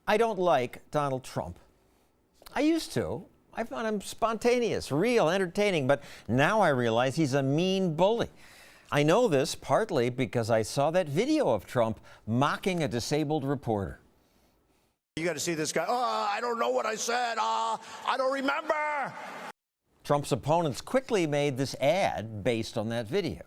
I don't like Donald Trump. I used to. I found him spontaneous, real, entertaining, but now I realize he's a mean bully. I know this partly because I saw that video of Trump mocking a disabled reporter. You got to see this guy. Oh, I don't know what I said. I don't remember. Trump's opponents quickly made this ad based on that video.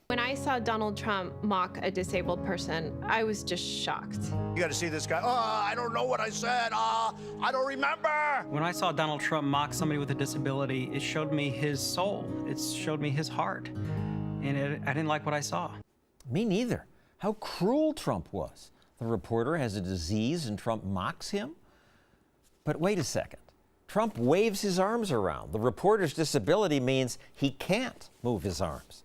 When I saw Donald Trump mock a disabled person, I was just shocked. You got to see this guy. Oh, I don't know what I said. I don't remember. When I saw Donald Trump mock somebody with a disability, it showed me his soul. It showed me his heart. And I didn't like what I saw. Me neither. How cruel Trump was. The reporter has a disease and Trump mocks him? But wait a second. Trump waves his arms around. The reporter's disability means he can't move his arms.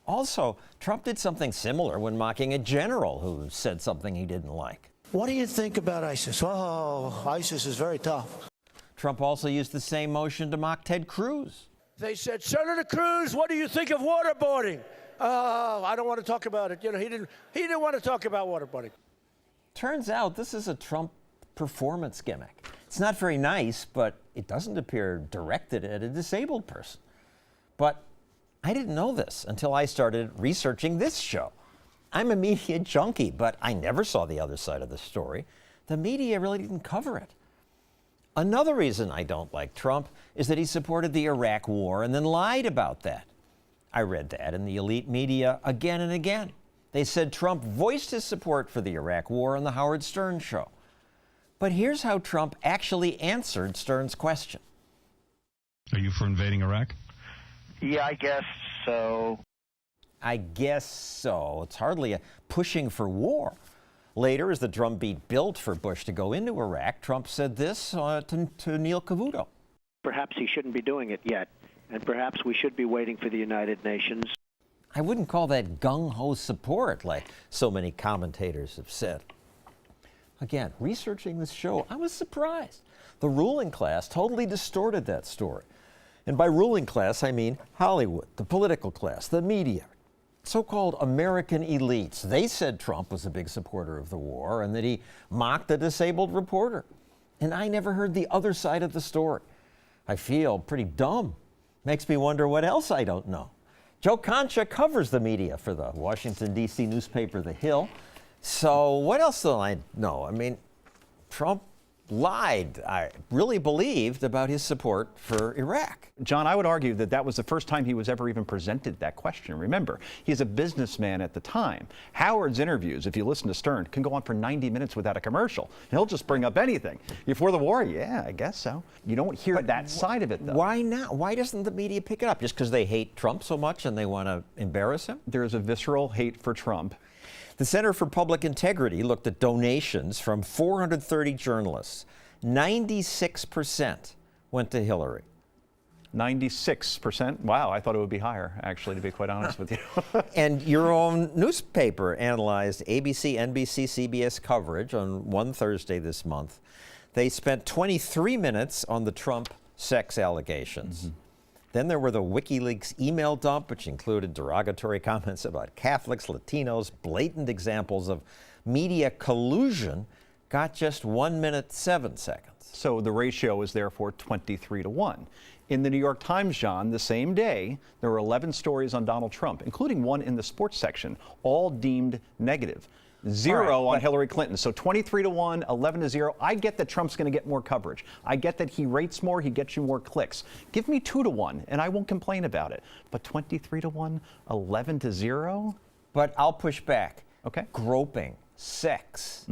Also, Trump did something similar when mocking a general who said something he didn't like. What do you think about ISIS? Oh, ISIS is very tough. Trump also used the same motion to mock Ted Cruz. They said, Senator Cruz, what do you think of waterboarding? Oh, I don't want to talk about it. You know, he didn't want to talk about waterboarding. Turns out this is a Trump performance gimmick. It's not very nice, but it doesn't appear directed at a disabled person. But I didn't know this until I started researching this show. I'm a media junkie, but I never saw the other side of the story. The media really didn't cover it. Another reason I don't like Trump is that he supported the Iraq War and then lied about that. I read that in the elite media again and again. They said Trump voiced his support for the Iraq War on the Howard Stern show. But here's how Trump actually answered Stern's question. Are you for invading Iraq? Yeah, I guess so. I guess so. It's hardly a pushing for war. Later, as the drumbeat built for Bush to go into Iraq, Trump said this to Neil Cavuto. Perhaps he shouldn't be doing it yet, and perhaps we should be waiting for the United Nations. I wouldn't call that gung-ho support like so many commentators have said. Again, researching this show, I was surprised. The ruling class totally distorted that story. And by ruling class, I mean Hollywood, the political class, the media, so-called American elites. They said Trump was a big supporter of the war and that he mocked a disabled reporter. And I never heard the other side of the story. I feel pretty dumb. Makes me wonder what else I don't know. Joe Concha covers the media for the Washington, D.C. newspaper The Hill. So what else do I know? I mean, Trump lied, I really believed, about his support for Iraq. John, I would argue that that was the first time he was ever even presented that question. Remember, he's a businessman at the time. Howard's interviews, if you listen to Stern, can go on for 90 minutes without a commercial. He'll just bring up anything. Before the war, yeah, I guess so. You don't hear that side of it, though. Why not? Why doesn't the media pick it up? Just because they hate Trump so much and they want to embarrass him? There's a visceral hate for Trump. The Center for Public Integrity looked at donations from 430 journalists. 96% went to Hillary. 96%? Wow, I thought it would be higher, actually, to be quite honest with you. And your own newspaper analyzed ABC, NBC, CBS coverage on one Thursday this month. They spent 23 minutes on the Trump sex allegations. Mm-hmm. Then there were the WikiLeaks email dump, which included derogatory comments about Catholics, Latinos, blatant examples of media collusion, got just 1 minute, 7 seconds. So the ratio is therefore 23-1. In the New York Times, John, the same day, there were 11 stories on Donald Trump, including one in the sports section, all deemed negative. 0 on Hillary Clinton. So 23-1, 11-0. I get that Trump's going to get more coverage. I get that he rates more, he gets you more clicks. Give me 2-1, and I won't complain about it. But 23-1, 11-0? But I'll push back. Okay. Groping, sex,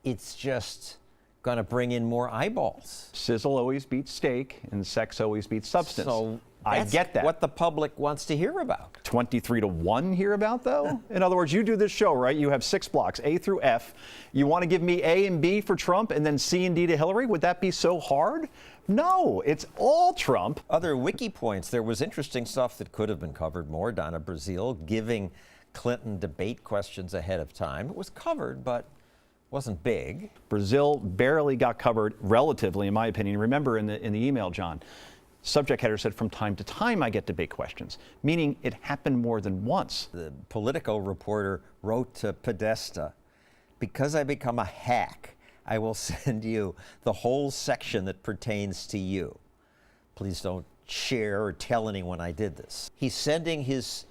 it's just going to bring in more eyeballs. Sizzle always beats steak, and sex always beats substance. So I get that. What the public wants to hear about. 23-1 hear about, though? In other words, you do this show, right? You have 6 blocks, A through F. You want to give me A and B for Trump and then C and D to Hillary? Would that be so hard? No, it's all Trump. Other wiki points, there was interesting stuff that could have been covered more. Donna Brazile giving Clinton debate questions ahead of time. It was covered, but wasn't big. Brazile barely got covered relatively, in my opinion. Remember in the email, John, subject header said, from time to time I get debate questions, meaning it happened more than once. The Politico reporter wrote to Podesta, because I become a hack, I will send you the whole section that pertains to you. Please don't share or tell anyone I did this. He's sending his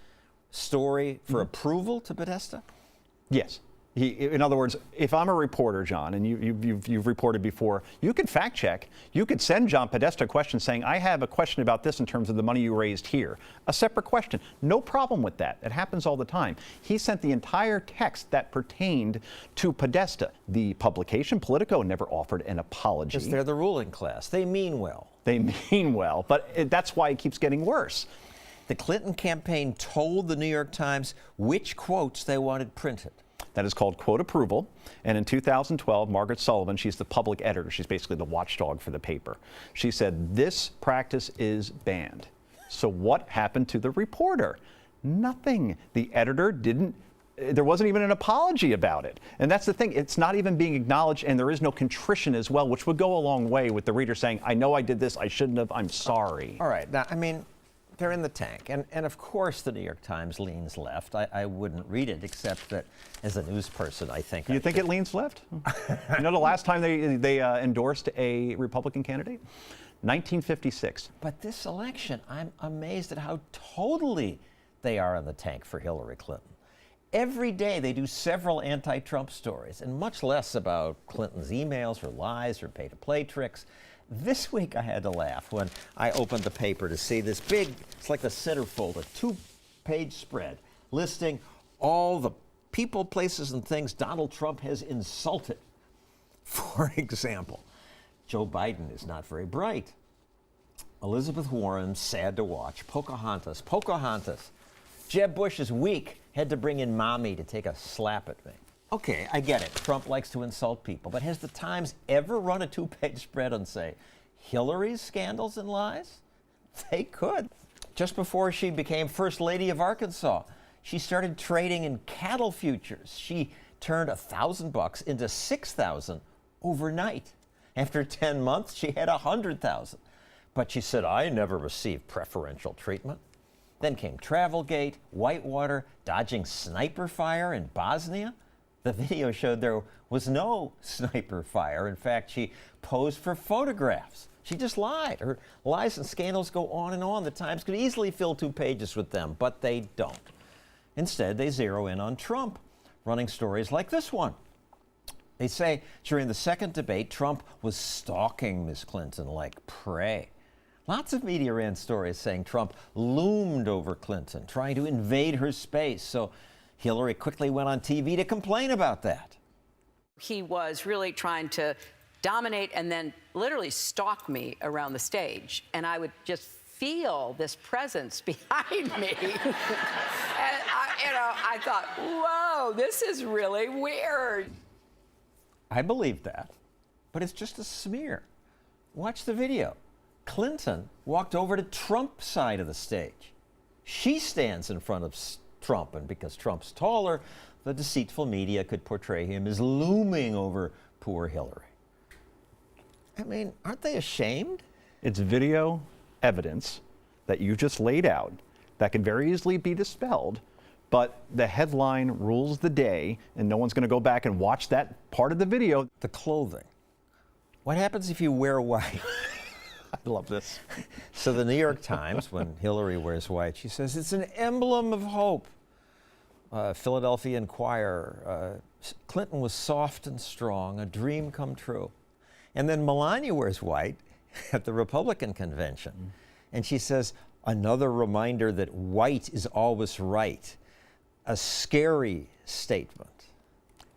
story for approval to Podesta? Yes. In other words, if I'm a reporter, John, and you've reported before, you could fact check. You could send John Podesta a question saying, I have a question about this in terms of the money you raised here. A separate question. No problem with that. It happens all the time. He sent the entire text that pertained to Podesta. The publication, Politico, never offered an apology. Because they're the ruling class. They mean well. They mean well, but that's why it keeps getting worse. The Clinton campaign told the New York Times which quotes they wanted printed. That is called quote approval. And in 2012, Margaret Sullivan, she's the public editor. She's basically the watchdog for the paper. She said, this practice is banned. So what happened to the reporter? Nothing. The editor there wasn't even an apology about it. And that's the thing. It's not even being acknowledged, and there is no contrition as well, which would go a long way with the reader saying, I know I did this, I shouldn't have, I'm sorry. All right. Now, I mean, they're in the tank. And of course, the New York Times leans left. I wouldn't read it, except that as a news person, I think. You think it leans left? You know the last time they endorsed a Republican candidate? 1956. But this election, I'm amazed at how totally they are in the tank for Hillary Clinton. Every day they do several anti-Trump stories, and much less about Clinton's emails, her lies, her pay-to-play tricks. This week I had to laugh when I opened the paper to see this big, it's like the centerfold, a 2-page spread listing all the people, places, and things Donald Trump has insulted. For example, Joe Biden is not very bright. Elizabeth Warren, sad to watch. Pocahontas. Jeb Bush is weak, had to bring in mommy to take a slap at me. Okay, I get it. Trump likes to insult people, but has the Times ever run a 2-page spread and say, Hillary's scandals and lies? They could. Just before she became First Lady of Arkansas, she started trading in cattle futures. She turned $1,000 into $6,000 overnight. After 10 months, she had $100,000. But she said, I never received preferential treatment. Then came Travelgate, Whitewater, dodging sniper fire in Bosnia. The video showed there was no sniper fire. In fact, she posed for photographs. She just lied. Her lies and scandals go on and on. The Times could easily fill 2 pages with them, but they don't. Instead, they zero in on Trump, running stories like this one. They say during the second debate, Trump was stalking Ms. Clinton like prey. Lots of media ran stories saying Trump loomed over Clinton, trying to invade her space. So Hillary quickly went on TV to complain about that. He was really trying to dominate and then literally stalk me around the stage. And I would just feel this presence behind me. And I thought, whoa, this is really weird. I believe that, but it's just a smear. Watch the video. Clinton walked over to Trump's side of the stage. She stands in front of Trump, and because Trump's taller, the deceitful media could portray him as looming over poor Hillary. I mean, aren't they ashamed? It's video evidence that you just laid out that can very easily be dispelled, but the headline rules the day, and no one's going to go back and watch that part of the video. The clothing. What happens if you wear white? I love this. So the New York Times, when Hillary wears white, she says it's an emblem of hope. Philadelphia Inquirer, Clinton was soft and strong, a dream come true. And then Melania wears white at the Republican convention. And she says, another reminder that white is always right. A scary statement.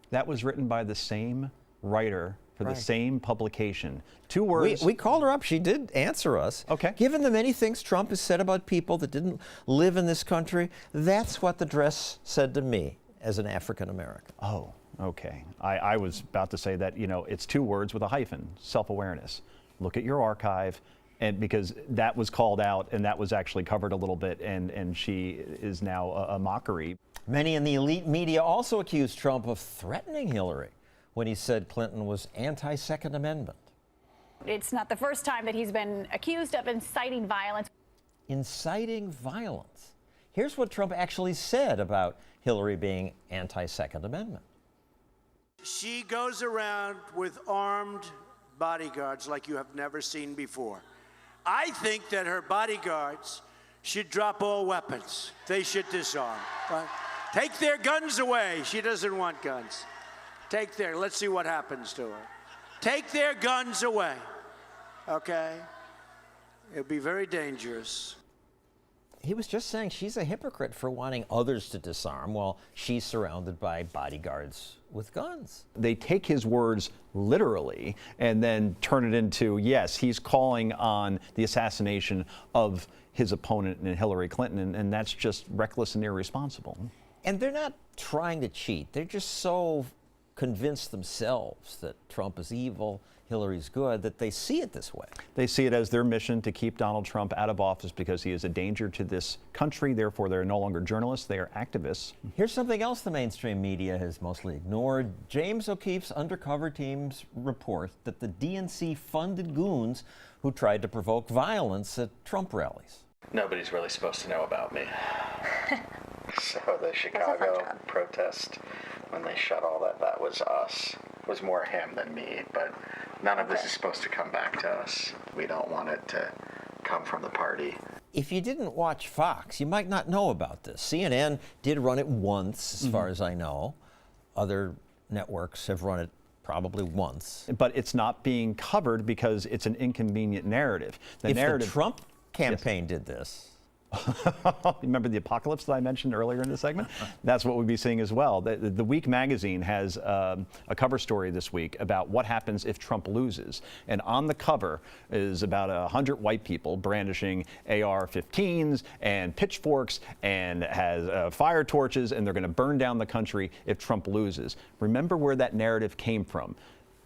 That was written by the same writer for the same publication. 2 words. We called her up. She did answer us. Okay. Given the many things Trump has said about people that didn't live in this country, that's what the dress said to me as an African American. Oh, okay. I was about to say that, it's 2 words with a hyphen, self-awareness. Look at your archive, and because that was called out and that was actually covered a little bit, and she is now a mockery. Many in the elite media also accused Trump of threatening Hillary when he said Clinton was anti-Second Amendment. It's not the first time that he's been accused of inciting violence. Inciting violence. Here's what Trump actually said about Hillary being anti-Second Amendment. She goes around with armed bodyguards like you have never seen before. I think that her bodyguards should drop all weapons. They should disarm. Take their guns away. She doesn't want guns. Let's see what happens to her. Take their guns away, okay? It'd be very dangerous. He was just saying she's a hypocrite for wanting others to disarm while she's surrounded by bodyguards with guns. They take his words literally and then turn it into, yes, he's calling on the assassination of his opponent in Hillary Clinton, and that's just reckless and irresponsible. And they're not trying to cheat. They're just so convinced themselves that Trump is evil, Hillary's good, that they see it this way. They see it as their mission to keep Donald Trump out of office because he is a danger to this country. Therefore, they're no longer journalists, they are activists. Here's something else the mainstream media has mostly ignored. James O'Keefe's undercover teams report that the DNC funded goons who tried to provoke violence at Trump rallies. Nobody's really supposed to know about me. So the Chicago protest, when they shut all that was us. It was more him than me, but none of this is supposed to come back to us. We don't want it to come from the party. If you didn't watch Fox, you might not know about this. CNN did run it once, as far as I know. Other networks have run it probably once. But it's not being covered because it's an inconvenient narrative. If the Trump campaign did this. Remember the apocalypse that I mentioned earlier in the segment? That's what we'd be seeing as well. The Week magazine has a cover story this week about what happens if Trump loses. And on the cover is about 100 white people brandishing AR-15s and pitchforks and has fire torches, and they're going to burn down the country if Trump loses. Remember where that narrative came from.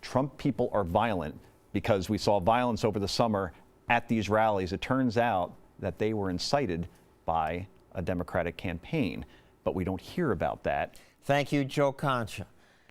Trump people are violent because we saw violence over the summer at these rallies. It turns out that they were incited by a Democratic campaign, but we don't hear about that. Thank you, Joe Concha.